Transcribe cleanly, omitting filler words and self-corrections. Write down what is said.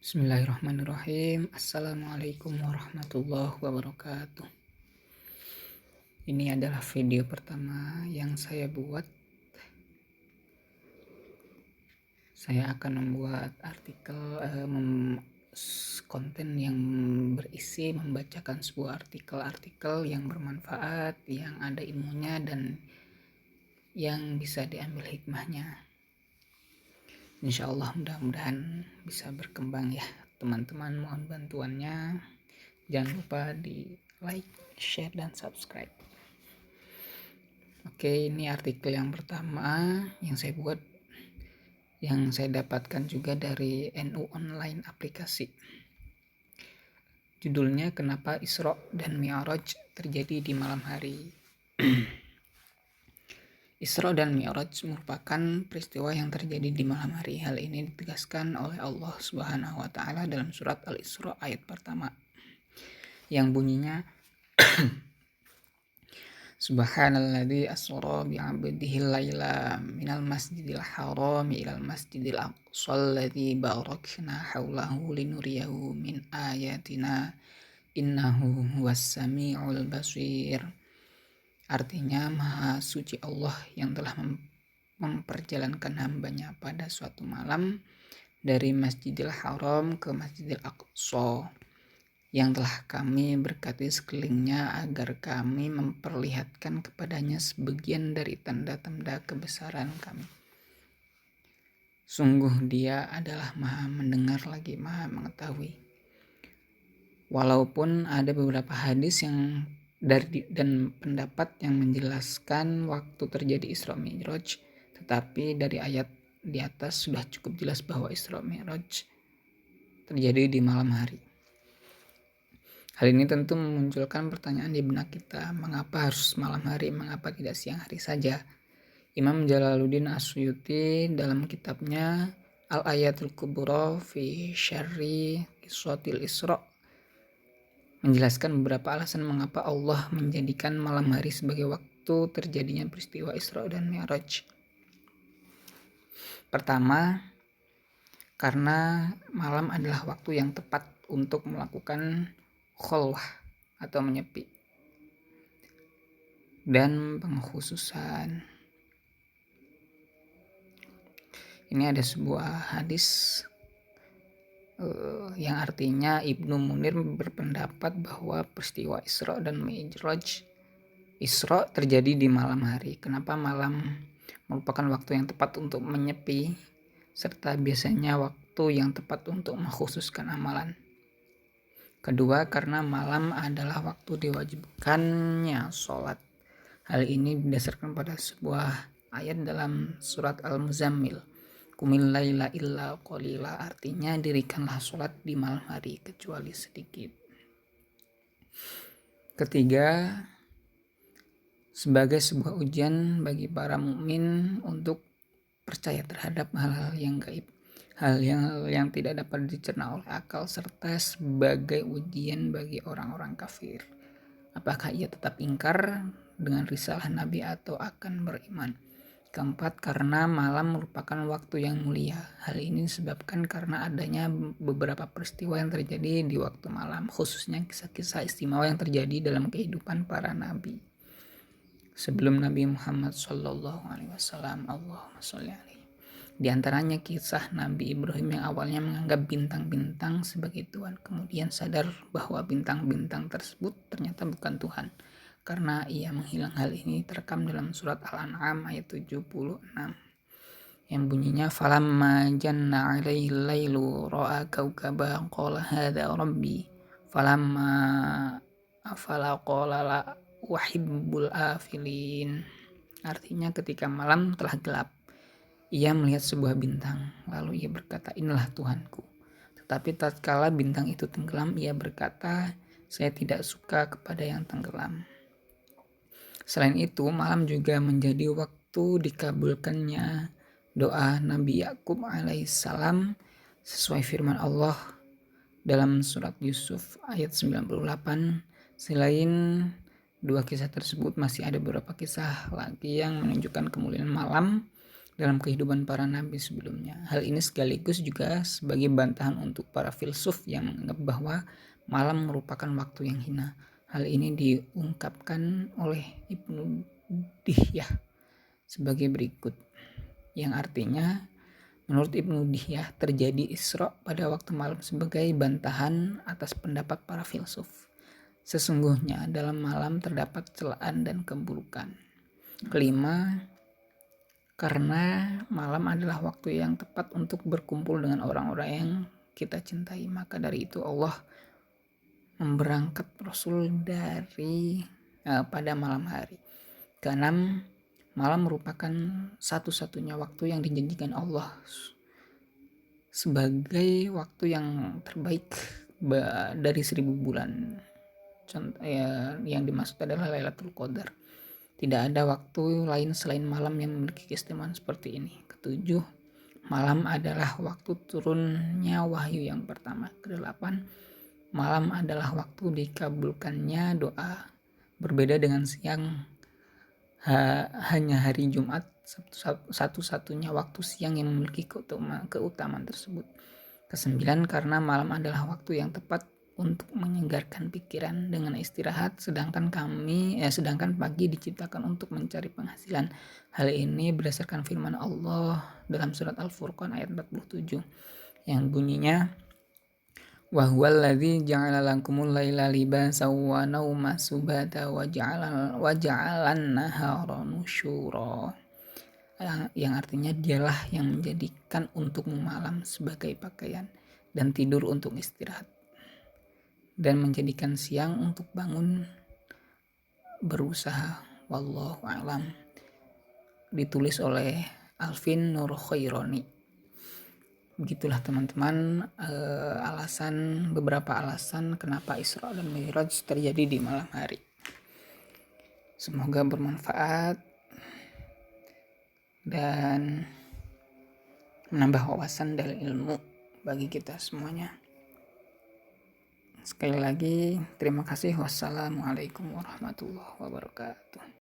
Bismillahirrahmanirrahim. Assalamualaikum warahmatullahi wabarakatuh. Ini adalah video pertama yang saya buat. Saya akan membuat artikel konten yang berisi membacakan sebuah artikel yang bermanfaat, yang ada ilmunya dan yang bisa diambil hikmahnya. Insya Allah mudah-mudahan bisa berkembang ya teman-teman, mohon bantuannya. Jangan lupa di like, share, dan subscribe. Oke, ini artikel yang pertama yang saya buat, yang saya dapatkan juga dari NU Online aplikasi. Judulnya, Kenapa Isra dan Mi'raj terjadi di malam hari. Isra dan Mi'raj merupakan peristiwa yang terjadi di malam hari. Hal ini ditegaskan oleh Allah Subhanahu wa taala dalam surat Al-Isra ayat pertama yang bunyinya Subhanalladzi asra bi'abdihi laila minal masjidil haram ilal masjidil aqsal ladzi barakna haulahu linuriyahu min ayatina innahu huwas samiul basir. Artinya, Maha Suci Allah yang telah memperjalankan hambanya pada suatu malam dari Masjidil Haram ke Masjidil Aqsa, yang telah kami berkati sekelilingnya agar kami memperlihatkan kepadanya sebagian dari tanda-tanda kebesaran kami. Sungguh Dia adalah Maha mendengar lagi Maha mengetahui. Walaupun ada beberapa hadis yang dan pendapat yang menjelaskan waktu terjadi Isra Mi'raj, tetapi dari ayat di atas sudah cukup jelas bahwa Isra Mi'raj terjadi di malam hari. Hal ini tentu memunculkan pertanyaan di benak kita, mengapa harus malam hari, mengapa tidak siang hari saja? Imam Jalaluddin As-Suyuti dalam kitabnya Al-Ayatul Kubra fi Syarri Qissatil Isra menjelaskan beberapa alasan mengapa Allah menjadikan malam hari sebagai waktu terjadinya peristiwa Isra dan Mi'raj. Pertama, karena malam adalah waktu yang tepat untuk melakukan khulwah atau menyepi dan pengkhususan. Ini ada sebuah hadis yang artinya Ibnu Munir berpendapat bahwa peristiwa Isra dan Mi'raj, Isra terjadi di malam hari. Kenapa malam merupakan waktu yang tepat untuk menyepi, serta biasanya waktu yang tepat untuk mengkhususkan amalan. Kedua, karena malam adalah waktu diwajibkannya sholat. Hal ini didasarkan pada sebuah ayat dalam surat Al-Muzammil. Qumil laila illa qalila, artinya dirikanlah sholat di malam hari kecuali sedikit. Ketiga, sebagai sebuah ujian bagi para mukmin untuk percaya terhadap hal-hal yang gaib, hal yang tidak dapat dicerna oleh akal, serta sebagai ujian bagi orang-orang kafir. Apakah ia tetap ingkar dengan risalah Nabi atau akan beriman? Keempat, karena malam merupakan waktu yang mulia. Hal ini disebabkan karena adanya beberapa peristiwa yang terjadi di waktu malam, khususnya kisah-kisah istimewa yang terjadi dalam kehidupan para nabi sebelum Nabi Muhammad SAW. Allahumma sholli alaihi. Di antaranya kisah Nabi Ibrahim yang awalnya menganggap bintang-bintang sebagai Tuhan, kemudian sadar bahwa bintang-bintang tersebut ternyata bukan Tuhan. Karena ia menghilang. Hal ini terekam dalam surat Al-An'am ayat 76 yang bunyinya falamma janna 'alaihil lailu ra'a kaukaba qala hadza rabbi falamma afala qala la uhibbul afilin. Artinya, ketika malam telah gelap, ia melihat sebuah bintang, lalu ia berkata, inilah Tuhanku. Tetapi tatkala bintang itu tenggelam, ia berkata, saya tidak suka kepada yang tenggelam. Selain itu, malam juga menjadi waktu dikabulkannya doa Nabi Yakub alaihissalam sesuai firman Allah dalam surat Yusuf ayat 98. Selain dua kisah tersebut, masih ada beberapa kisah lagi yang menunjukkan kemuliaan malam dalam kehidupan para nabi sebelumnya. Hal ini sekaligus juga sebagai bantahan untuk para filsuf yang menganggap bahwa malam merupakan waktu yang hina. Hal ini diungkapkan oleh Ibnu Dihyah sebagai berikut, yang artinya menurut Ibnu Dihyah terjadi Isra pada waktu malam sebagai bantahan atas pendapat para filsuf. Sesungguhnya dalam malam terdapat celaan dan keburukan. Kelima, karena malam adalah waktu yang tepat untuk berkumpul dengan orang-orang yang kita cintai, maka dari itu Allah memberangkat Rasul pada malam hari. Keenam, malam merupakan satu-satunya waktu yang dijanjikan Allah sebagai waktu yang terbaik dari 1000 bulan. Contoh yang dimaksud adalah Lailatul Qadar. Tidak ada waktu lain selain malam yang memiliki keistimewaan seperti ini. Ketujuh, malam adalah waktu turunnya wahyu yang pertama. Kedelapan, malam adalah waktu dikabulkannya doa. Berbeda dengan siang, hanya hari Jumat satu-satunya waktu siang yang memiliki keutamaan tersebut. Kesembilan, karena malam adalah waktu yang tepat untuk menyegarkan pikiran dengan istirahat, sedangkan pagi diciptakan untuk mencari penghasilan. Hal ini berdasarkan firman Allah dalam surat Al-Furqan ayat 47 yang bunyinya, wa huwal ladzi ja'ala lakumul laila libasan wa nauma subata wa ja'alan nahara nusyura, yang artinya dialah yang menjadikan untukmu malam sebagai pakaian dan tidur untuk istirahat, dan menjadikan siang untuk bangun berusaha. Wallahu a'lam. Ditulis oleh Alvin Nur Khaironi. Begitulah teman-teman beberapa alasan kenapa Isra dan Mi'raj terjadi di malam hari. Semoga bermanfaat dan menambah wawasan dan ilmu bagi kita semuanya. Sekali lagi terima kasih. Wassalamualaikum warahmatullahi wabarakatuh.